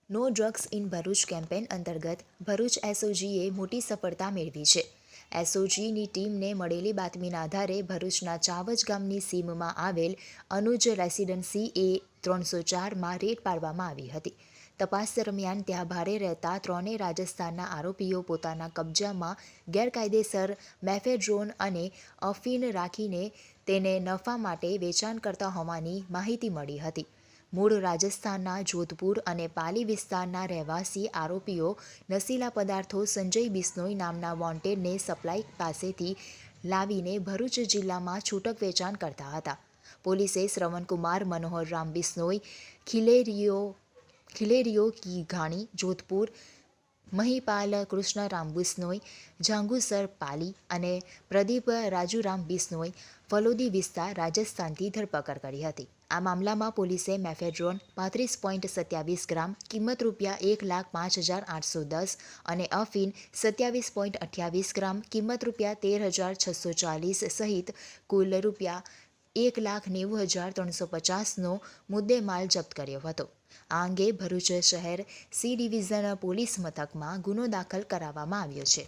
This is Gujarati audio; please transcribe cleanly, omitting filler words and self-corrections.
No drugs in Bharuch campaign અંતર્ગત ભરૂચ એસઓજીએ મોટી સફળતા મેળવી છે. એસઓજીની ટીમને મળેલી બાતમીના આધારે ભરૂચના ચાવજ ગામની સીમમાં આવેલ અનુજ રેસિડેન્સી A304માં રેડ પાડવામાં આવી હતી. તપાસ દરમિયાન ત્યાં ભાડે રહેતા ત્રણેય રાજસ્થાનના આરોપીઓ પોતાના કબજામાં ગેરકાયદેસર મેફેડ્રોન અને અફીણ રાખીને તેને નફા માટે વેચાણ કરતા હોવાની માહિતી મળી હતી. મૂળ રાજસ્થાનના જોધપુર અને પાલી વિસ્તારના રહેવાસી આરોપીઓ નશીલા પદાર્થો સંજય બિશ્નોઈ નામના વોન્ટેડને સપ્લાય પાસેથી લાવીને ભરૂચ જિલ્લામાં છૂટક વેચાણ કરતા હતા. પોલીસે શ્રવણકુમાર મનોહરરામ બિશ્નોઈ, ખિલેરિયો ઘાણી જોધપુર, મહિપાલ કૃષ્ણરામ બિશ્નોઈ જાંગુસર પાલી અને પ્રદીપ રાજુરામ બિશ્નોઈ ફલોદી વિસ્તાર રાજસ્થાનથી ધરપકડ કરી હતી. આ મામલામાં પોલીસે મેફેડ્રોન 35.27 ગ્રામ કિંમત ₹1,05,810 અને અફીણ 27.28 ગ્રામ કિંમત ₹13,640 સહિત કુલ ₹1,90,350નો મુદ્દેમાલ જપ્ત કર્યો હતો. આ અંગે ભરૂચ શહેર સી ડિવિઝન પોલીસ મથકમાં ગુનો દાખલ કરાવવામાં આવ્યો છે.